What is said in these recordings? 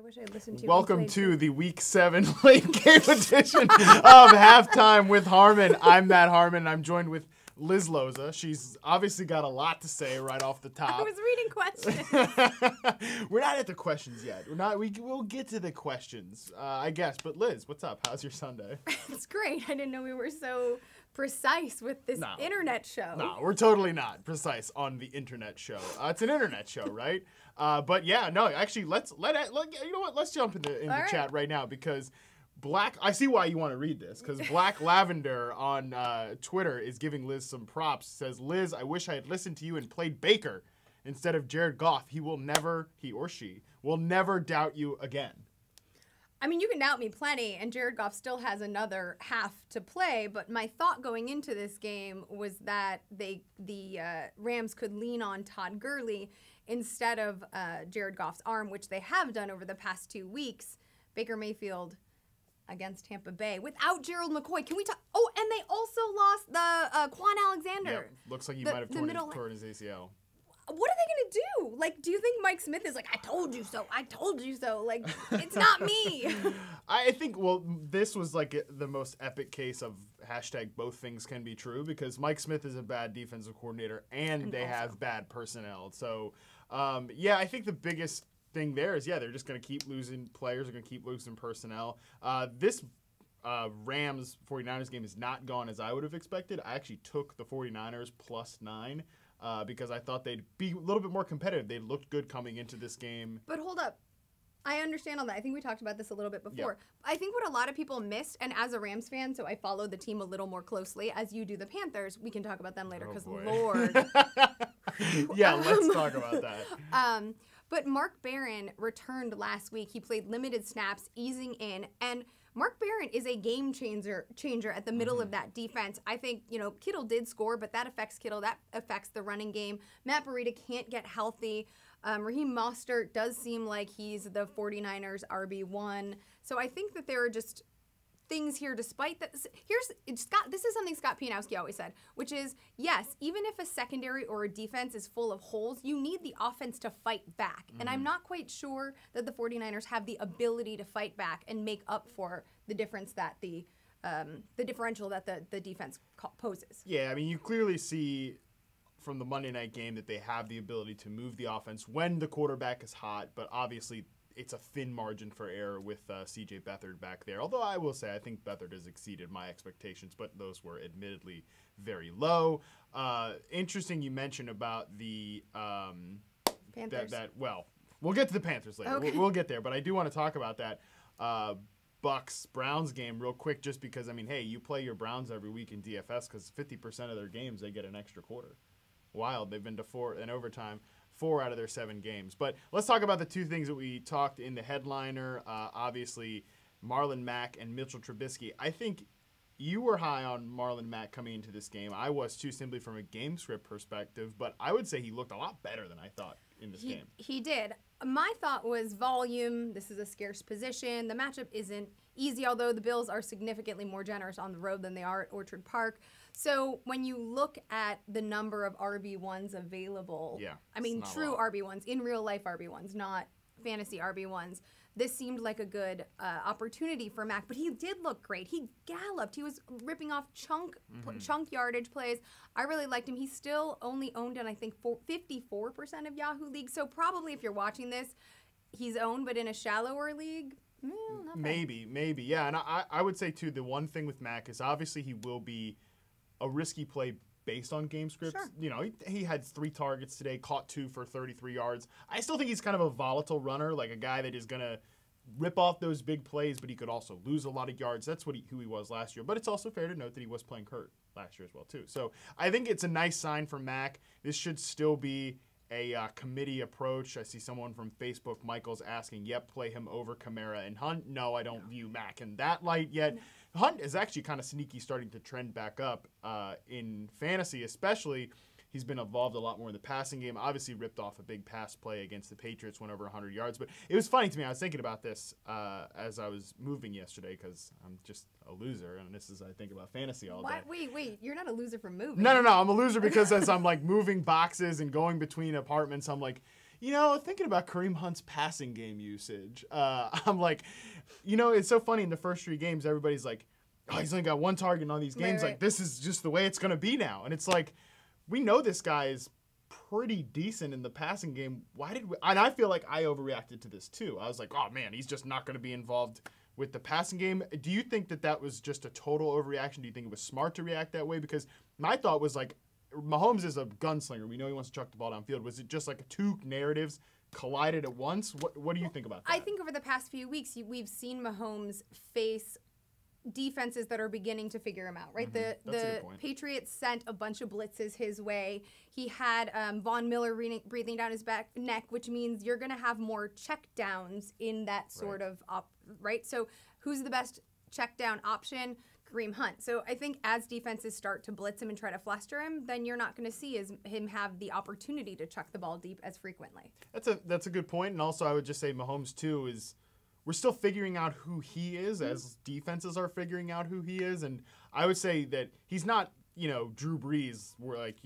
I wish I had listened to you. Welcome to the Week 7 late game edition of Halftime with Harmon. I'm Matt Harmon, and I'm joined with Liz Loza. She's obviously got a lot to say right off the top. I was reading questions. We're not at the questions yet. We'll get to the questions, I guess. But Liz, what's up? How's your Sunday? It's great. I didn't know we were so precise with this internet show. No, we're totally not precise on the internet show. It's an internet show, right? But yeah, no, actually, let's you know what? Let's jump in the chat right now because I see why you want to read this because Black Lavender on Twitter is giving Liz some props. Says, Liz, I wish I had listened to you and played Baker instead of Jared Goff. He or she will never doubt you again. I mean, you can doubt me plenty, and Jared Goff still has another half to play, but my thought going into this game was that the Rams could lean on Todd Gurley instead of Jared Goff's arm, which they have done over the past 2 weeks. Baker Mayfield against Tampa Bay without Gerald McCoy. Can we talk? Oh, and they also lost the Quan Alexander. Yeah, looks like he might have torn his ACL. What are they going to do? Like, do you think Mike Smith is like, I told you so, I told you so? Like, it's not me. I think, well, this was like the most epic case of hashtag both things can be true because Mike Smith is a bad defensive coordinator and they have bad personnel. So, yeah, I think the biggest thing there is, they're just going to keep losing players. They're going to keep losing personnel. This Rams 49ers game has not gone as I would have expected. I actually took the 49ers +9. Because I thought they'd be a little bit more competitive. They looked good coming into this game. But hold up. I understand all that. I think we talked about this a little bit before. Yeah. I think what a lot of people missed, and as a Rams fan, so I follow the team a little more closely, as you do the Panthers. We can talk about them later because, Lord. Yeah, let's talk about that. But Mark Barron returned last week. He played limited snaps, easing in, and Mark Barron is a game changer at the middle of that defense. I think, Kittle did score, but that affects Kittle. That affects the running game. Matt Breida can't get healthy. Raheem Mostert does seem like he's the 49ers RB1. So I think that there are just things here despite that. This is something Scott Pianowski always said, which is, yes, even if a secondary or a defense is full of holes, you need the offense to fight back. And I'm not quite sure that the 49ers have the ability to fight back and make up for the difference that the differential that the defense poses. Yeah, I mean, you clearly see from the Monday night game that they have the ability to move the offense when the quarterback is hot, but obviously it's a thin margin for error with C.J. Beathard back there. Although I will say I think Beathard has exceeded my expectations, but those were admittedly very low. Interesting you mentioned about the Panthers. Well, we'll get to the Panthers later. Okay. We'll get there, but I do want to talk about that Bucks-Browns game real quick just because, I mean, hey, you play your Browns every week in DFS because 50% of their games they get an extra quarter. Wild. They've been to 4 in overtime. 4 out of their 7 games. But let's talk about the 2 things that we talked in the headliner. Obviously, Marlon Mack and Mitchell Trubisky. I think you were high on Marlon Mack coming into this game. I was too, simply from a game script perspective. But I would say he looked a lot better than I thought in this game. He did. My thought was volume. This is a scarce position. The matchup isn't easy, although the Bills are significantly more generous on the road than they are at Orchard Park. So when you look at the number of RB1s available, I mean true RB1s, in real life RB1s, not fantasy RB1s, this seemed like a good opportunity for Mack. But he did look great. He galloped. He was ripping off chunk yardage plays. I really liked him. He's still only owned in, I think, 54% of Yahoo leagues. So probably if you're watching this, he's owned, but in a shallower league, not maybe. Yeah. And I would say, too, the one thing with Mack is obviously he will be a risky play based on game scripts. Sure. He had 3 targets today, caught 2 for 33 yards. I still think he's kind of a volatile runner, like a guy that is going to rip off those big plays, but he could also lose a lot of yards. That's who he was last year. But it's also fair to note that he was playing hurt last year as well, too. So I think it's a nice sign for Mack. This should still be a committee approach. I see someone from Facebook, Michael's, asking, play him over Kamara and Hunt. No, I don't view Mack in that light yet. Hunt is actually kind of sneaky starting to trend back up in fantasy, especially He's been involved a lot more in the passing game. Obviously ripped off a big pass play against the Patriots, went over 100 yards. But it was funny to me. I was thinking about this as I was moving yesterday because I'm just a loser, and this is I think about fantasy all day. Wait. You're not a loser for moving. No. I'm a loser because as I'm like moving boxes and going between apartments, I'm like, Thinking about Kareem Hunt's passing game usage, I'm like, it's so funny in the first 3 games, everybody's like, oh, he's only got 1 target in all these games. Right. Like, this is just the way it's going to be now. And it's like, we know this guy is pretty decent in the passing game. And I feel like I overreacted to this too. I was like, oh man, he's just not going to be involved with the passing game. Do you think that was just a total overreaction? Do you think it was smart to react that way? Because my thought was like, Mahomes is a gunslinger. We know he wants to chuck the ball downfield. Was it just like 2 narratives collided at once? What do you think about that? I think over the past few weeks, we've seen Mahomes face defenses that are beginning to figure him out, right? The Patriots sent a bunch of blitzes his way. He had Von Miller breathing down his neck, which means you're going to have more check downs in that sort of right? So who's the best check down option? Kareem Hunt. So I think as defenses start to blitz him and try to fluster him, then you're not going to see him have the opportunity to chuck the ball deep as frequently. That's a good point. And also I would just say Mahomes too is we're still figuring out who he is as defenses are figuring out who he is. And I would say that he's not, Drew Brees, where like,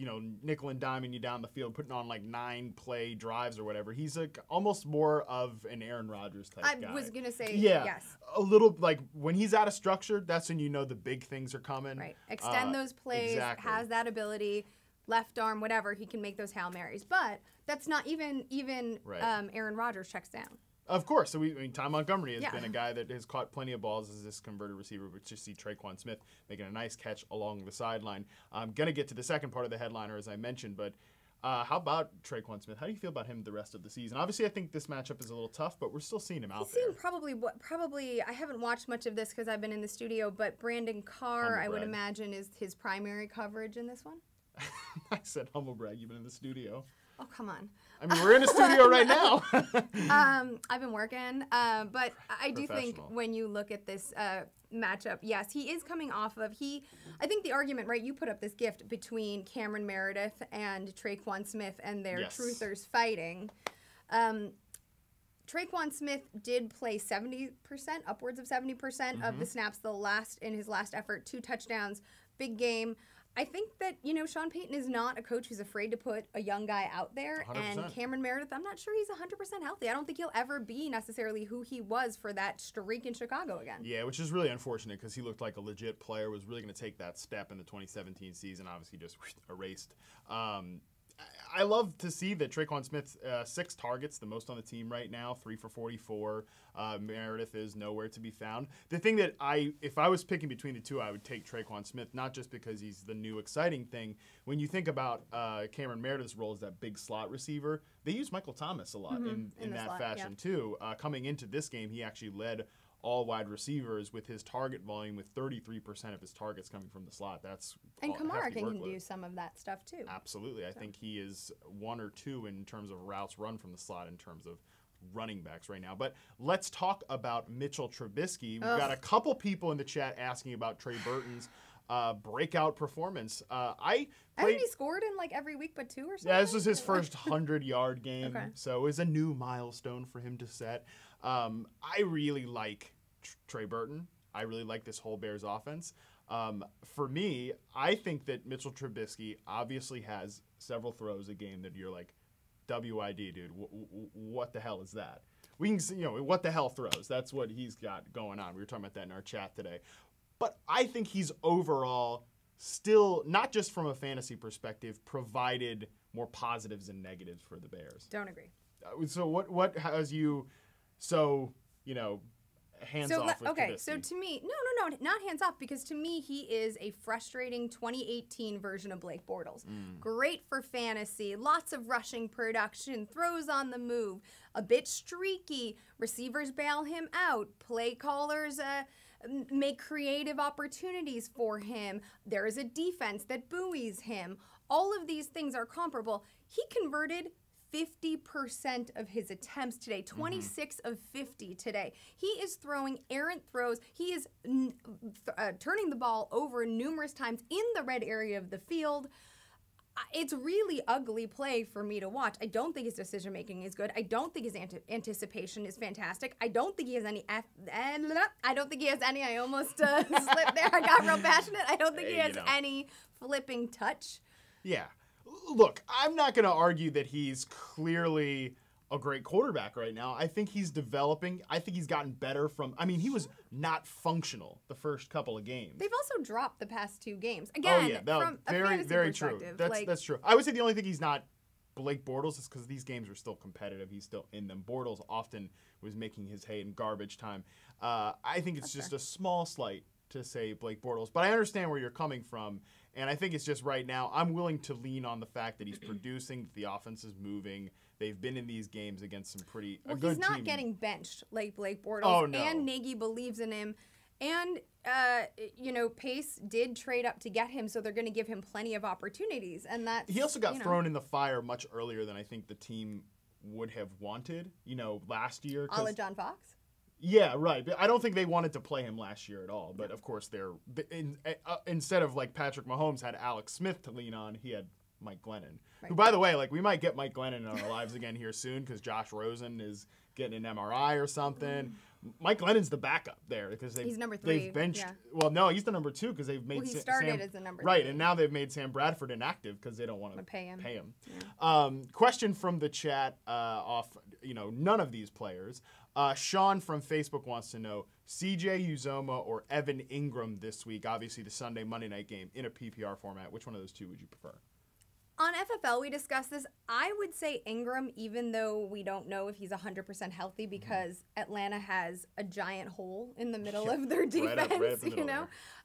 nickel and diming you down the field, putting on like 9-play drives or whatever. He's like almost more of an Aaron Rodgers type guy. I was going to say, yes. Yeah. A little like when he's out of structure, that's when the big things are coming. Right. Extend those plays, exactly. Has that ability, left arm, whatever, he can make those Hail Marys. But that's not even right. Aaron Rodgers checks down. Of course. So Ty Montgomery has been a guy that has caught plenty of balls as this converted receiver. We just see Traquan Smith making a nice catch along the sideline. I'm going to get to the second part of the headliner, as I mentioned, but how about Traquan Smith? How do you feel about him the rest of the season? Obviously, I think this matchup is a little tough, but we're still seeing him out there. Probably, I haven't watched much of this because I've been in the studio, but Brandon Carr, I would imagine, is his primary coverage in this one. I said humble brag. You've been in the studio. Oh, come on. I mean, we're in a studio right now. I've been working, but I do think when you look at this matchup, yes, he is coming off of I think the argument, right, you put up this gift between Cameron Meredith and Traquan Smith and their truthers fighting. Traquan Smith did play 70%, upwards of 70% of the snaps in his last effort, 2 touchdowns, big game. I think that, Sean Payton is not a coach who's afraid to put a young guy out there. 100%. And Cameron Meredith, I'm not sure he's 100% healthy. I don't think he'll ever be necessarily who he was for that streak in Chicago again. Yeah, which is really unfortunate because he looked like a legit player, was really going to take that step in the 2017 season, obviously just erased. I love to see that Traquan Smith, 6 targets, the most on the team right now, 3 for 44. Meredith is nowhere to be found. The thing that if I was picking between the two, I would take Traquan Smith, not just because he's the new exciting thing. When you think about Cameron Meredith's role as that big slot receiver, they use Michael Thomas a lot in that slot, fashion too. Coming into this game, he actually led all wide receivers with his target volume, with 33% of his targets coming from the slot. And Kamara can do some of that stuff too. Absolutely. I think he is 1 or 2 in terms of routes run from the slot in terms of running backs right now. But let's talk about Mitchell Trubisky. We've got a couple people in the chat asking about Trey Burton's breakout performance. I think he scored in like every week but 2 or something? Yeah, this was his first 100-yard game. Okay. So it was a new milestone for him to set. I really like Trey Burton. I really like this whole Bears offense. For me, I think that Mitchell Trubisky obviously has several throws a game that you're like, WID, dude, what the hell is that? We can see, what the hell throws. That's what he's got going on. We were talking about that in our chat today. But I think he's overall still, not just from a fantasy perspective, provided more positives and negatives for the Bears. Don't agree. So what has you, hands off with Trubisky? So to me, no, not hands off, because to me he is a frustrating 2018 version of Blake Bortles. Great for fantasy, lots of rushing production, throws on the move, a bit streaky, receivers bail him out, play callers make creative opportunities for him, there is a defense that buoys him. All of these things are comparable. He converted 50% of his attempts today, 26 of 50 today. He is throwing errant throws. He is turning the ball over numerous times in the red area of the field. It's really ugly play for me to watch. I don't think his decision-making is good. I don't think his anticipation is fantastic. I don't think he has any I almost slipped there. I got real passionate. I don't think he has any flipping touch. Yeah. Look, I'm not going to argue that he's clearly a great quarterback right now. I think he's developing. I think he's gotten better from. I mean, he was not functional the first couple of games. They've also dropped the past 2 games. Again, from a fantasy very true. perspective. That's true. I would say the only thing he's not Blake Bortles is because these games are still competitive. He's still in them. Bortles often was making his hay in garbage time. I think it's just a small slight to say Blake Bortles, but I understand where you're coming from, and I think it's just right now I'm willing to lean on the fact that he's producing, that the offense is moving. They've been in these games against some pretty a good he's not team. getting benched like Blake Bortles. Oh, no. And Nagy believes in him. And, Pace did trade up to get him, so they're going to give him plenty of opportunities. And that's, he also got thrown in the fire much earlier than I think the team would have wanted, last year. A la John Fox? Yeah, right. But I don't think they wanted to play him last year at all. But, of course, instead of, like, Patrick Mahomes had Alex Smith to lean on, he had Mike Glennon. Right. Who, by the way, we might get Mike Glennon in our lives again here soon because Josh Rosen is getting an MRI or something. Mike Glennon's the backup there because he's number 3. They've benched. Yeah. Well, no, he's the number 2 because they've made. He started as the number 3. Right, and now they've made Sam Bradford inactive because they don't want to pay him. Yeah. Question from the chat off. None of these players. Sean from Facebook wants to know CJ Uzomah or Evan Ingram this week. Obviously, the Sunday Monday night game in a PPR format. Which one of those two would you prefer? On FFL, we discussed this. I would say Ingram, even though we don't know if he's 100% healthy because Atlanta has a giant hole in the middle of their defense,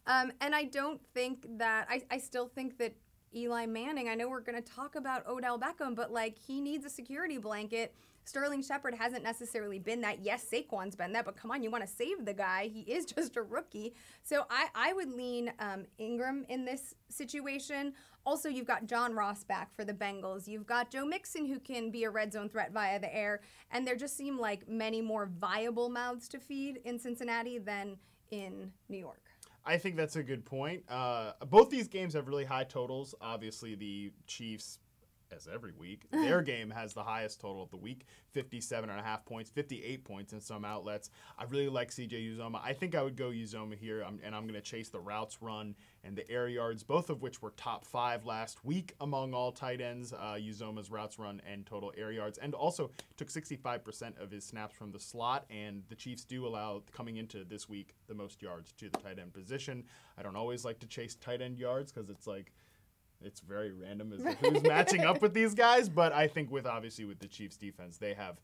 and I don't think that – I still think that Eli Manning – I know we're going to talk about Odell Beckham, but, he needs a security blanket. Sterling Shepard hasn't necessarily been that. Yes, Saquon's been that, but come on, you want to save the guy. He is just a rookie. So I would lean Ingram in this situation. Also, you've got John Ross back for the Bengals. You've got Joe Mixon, who can be a red zone threat via the air. And there just seem like many more viable mouths to feed in Cincinnati than in New York. I think that's a good point. Both these games have really high totals. Obviously, the Chiefs, as every week, their game has the highest total of the week, 57.5 points, 58 points in some outlets. I really like CJ Uzomah. I think I would go Uzomah here, and I'm going to chase the routes run and the air yards, both of which were top 5 last week among all tight ends, Uzomah's routes run and total air yards, and also took 65% of his snaps from the slot, and the Chiefs do allow, coming into this week, the most yards to the tight end position. I don't always like to chase tight end yards because it's very random as to who's matching up with these guys, but I think with the Chiefs defense, they have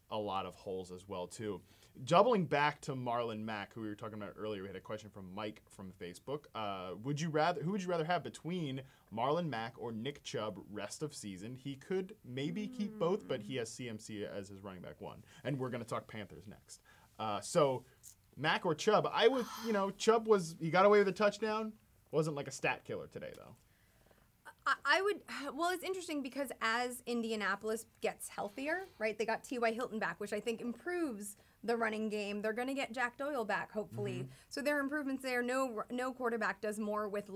a lot of holes as well too. Doubling back to Marlon Mack, who we were talking about earlier, we had a question from Mike from Facebook. Who would you rather have between Marlon Mack or Nick Chubb rest of season? He could maybe keep both, but he has CMC as his running back 1, and we're going to talk Panthers next. So Mack or Chubb? I would, Chubb he got away with a touchdown. Wasn't like a stat killer today though. It's interesting because as Indianapolis gets healthier, right, they got T.Y. Hilton back, which I think improves the running game. They're going to get Jack Doyle back, hopefully. Mm-hmm. So there are improvements there. No quarterback does more with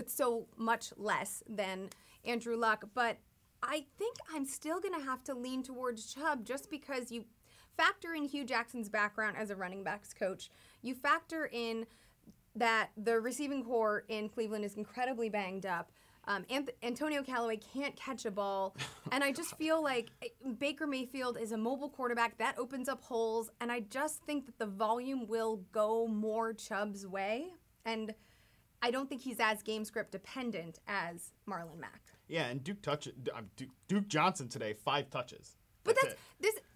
so much less than Andrew Luck. But I think I'm still going to have to lean towards Chubb just because you factor in Hugh Jackson's background as a running backs coach. You factor in that the receiving core in Cleveland is incredibly banged up. Antonio Callaway can't catch a ball, and I just feel like Baker Mayfield is a mobile quarterback. That opens up holes, and I just think that the volume will go more Chubb's way, and I don't think he's as game script dependent as Marlon Mack. Yeah, and Duke Johnson today, 5 touches. But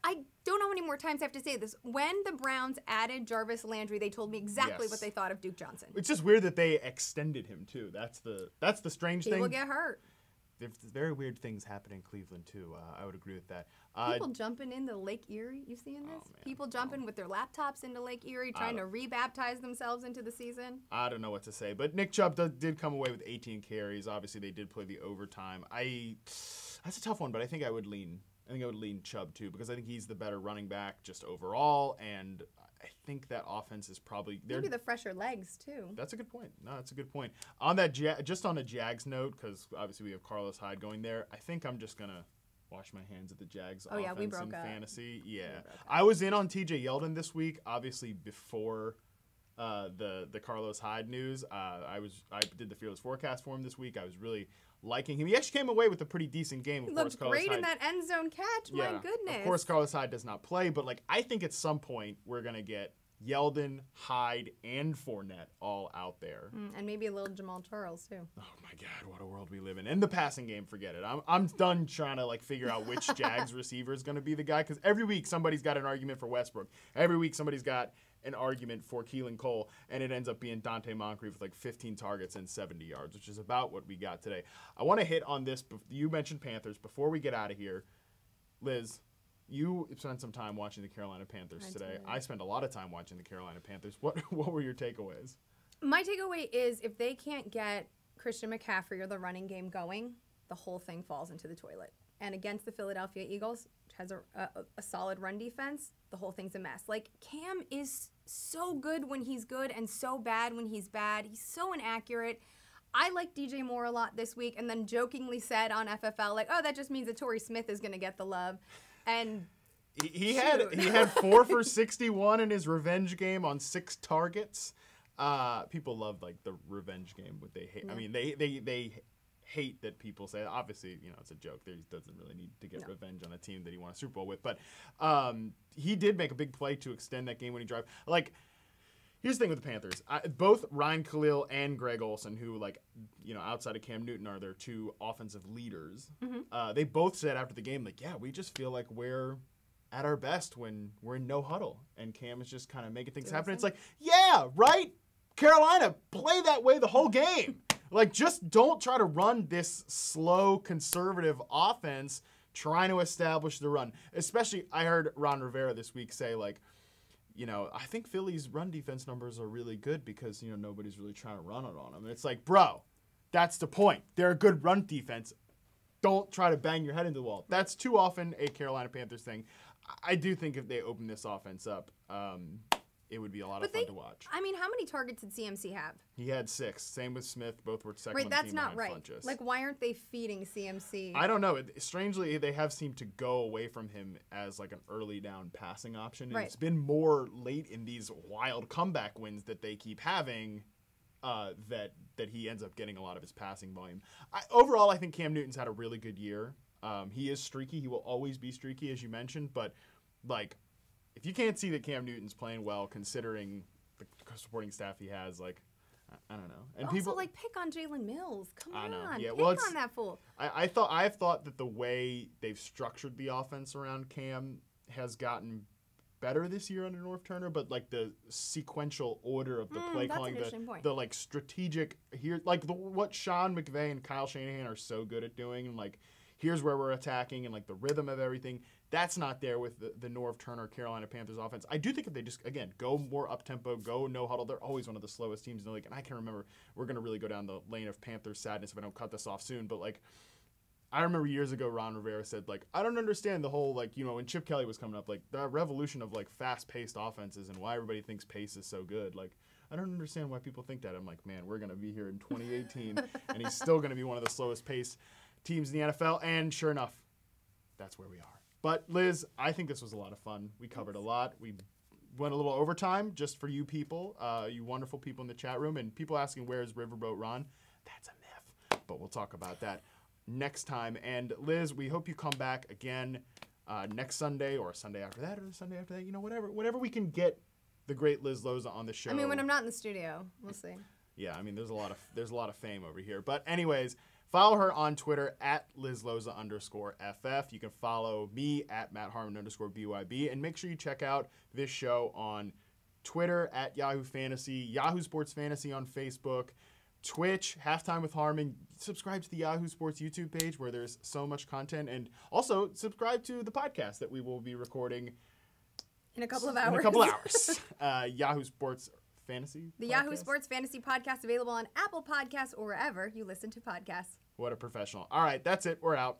I don't know how many more times I have to say this. When the Browns added Jarvis Landry, they told me exactly what they thought of Duke Johnson. It's just weird that they extended him too. That's the strange thing. People get hurt. There's very weird things happen in Cleveland too. I would agree with that. People jumping into Lake Erie. You seeing this? People jumping with their laptops into Lake Erie, trying to rebaptize themselves into the season. I don't know what to say. But Nick Chubb did come away with 18 carries. Obviously, they did play the overtime. That's a tough one, but I think I would lean Chubb too because I think he's the better running back just overall, and I think that offense is probably maybe the fresher legs too. That's a good point. No, that's a good point. On that, just on a Jags note, because obviously we have Carlos Hyde going there. I think I'm just gonna wash my hands at the Jags offense in fantasy. Yeah, I was in on TJ Yeldon this week, obviously before the Carlos Hyde news. I did the Fearless forecast for him this week. I was really liking him. He actually came away with a pretty decent game. He looked great in that end zone catch. Yeah, my goodness. Of course, Carlos Hyde does not play, but like I think at some point we're gonna get Yeldon, Hyde, and Fournette all out there. And maybe a little Jamal Charles, too. Oh, my God, what a world we live in. And the passing game, forget it. I'm done trying to, like, figure out which Jags receiver is going to be the guy, because every week somebody's got an argument for Westbrook. Every week somebody's got an argument for Keelan Cole, and it ends up being Dante Moncrief with, like, 15 targets and 70 yards, which is about what we got today. I want to hit on this. You mentioned Panthers. Before we get out of here, Liz, you spent some time watching the Carolina Panthers today. I spent a lot of time watching the Carolina Panthers. What were your takeaways? My takeaway is if they can't get Christian McCaffrey or the running game going, the whole thing falls into the toilet. And against the Philadelphia Eagles, which has a solid run defense, the whole thing's a mess. Like, Cam is so good when he's good and so bad when he's bad. He's so inaccurate. I like DJ Moore a lot this week, and then jokingly said on FFL, like, oh, that just means that Torrey Smith is going to get the love. And he had 4 for 61 in his revenge game on 6 targets. People love like the revenge game, but they hate. Yeah. I mean, they hate that people say. Obviously, it's a joke. He doesn't really need to get revenge on a team that he won a Super Bowl with. But he did make a big play to extend that game when he drove. Like, here's the thing with the Panthers. Both Ryan Khalil and Greg Olsen, who, like, outside of Cam Newton are their 2 offensive leaders, they both said after the game, like, yeah, we just feel like we're at our best when we're in no huddle. And Cam is just kind of making things happen. It's like, yeah, right? Carolina, play that way the whole game. Like, just don't try to run this slow, conservative offense trying to establish the run. Especially, I heard Ron Rivera this week say, like, I think Philly's run defense numbers are really good because, nobody's really trying to run it on them. And it's like, bro, that's the point. They're a good run defense. Don't try to bang your head into the wall. That's too often a Carolina Panthers thing. I do think if they open this offense up, it would be a lot of fun to watch. I mean, how many targets did CMC have? He had 6. Same with Smith. Both were second on the the team. Right, that's not right. Funches. Like, why aren't they feeding CMC? I don't know. Strangely, they have seemed to go away from him as like an early down passing option. And it's been more late in these wild comeback wins that they keep having that he ends up getting a lot of his passing volume. Overall, I think Cam Newton's had a really good year. He is streaky. He will always be streaky, as you mentioned. But, like, if you can't see that Cam Newton's playing well, considering the supporting staff he has, like, I don't know. And also, people, like, pick on Jalen Mills. Come on. Yeah, pick on that fool. I've thought that the way they've structured the offense around Cam has gotten better this year under North Turner, but like the sequential order of the play calling, the like strategic here, like what Sean McVay and Kyle Shanahan are so good at doing, and like here's where we're attacking and like the rhythm of everything. That's not there with the North Turner Carolina Panthers offense. I do think if they just, again, go more up-tempo, go no huddle, they're always one of the slowest teams in the league. And I can remember, we're going to really go down the lane of Panthers sadness if I don't cut this off soon. But, like, I remember years ago Ron Rivera said, like, I don't understand the whole, like, when Chip Kelly was coming up, like, the revolution of, like, fast-paced offenses and why everybody thinks pace is so good. Like, I don't understand why people think that. I'm like, man, we're going to be here in 2018, and he's still going to be one of the slowest-paced teams in the NFL. And sure enough, that's where we are. But, Liz, I think this was a lot of fun. We covered a lot. We went a little overtime just for you people, you wonderful people in the chat room, and people asking, where's Riverboat Ron? That's a myth. But we'll talk about that next time. And, Liz, we hope you come back again next Sunday or Sunday after that or the Sunday after that. Whatever we can get the great Liz Loza on the show. I mean, when I'm not in the studio, we'll see. Yeah, I mean, there's a lot of fame over here. But anyways, follow her on Twitter at LizLoza_FF. You can follow me at MattHarmon_BYB. And make sure you check out this show on Twitter at Yahoo Fantasy, Yahoo Sports Fantasy on Facebook, Twitch, Halftime with Harmon. Subscribe to the Yahoo Sports YouTube page where there's so much content. And also subscribe to the podcast that we will be recording in a couple of hours. Yahoo Sports Fantasy The podcast? Yahoo Sports Fantasy Podcast available on Apple Podcasts or wherever you listen to podcasts. What a professional. All right, that's it. We're out.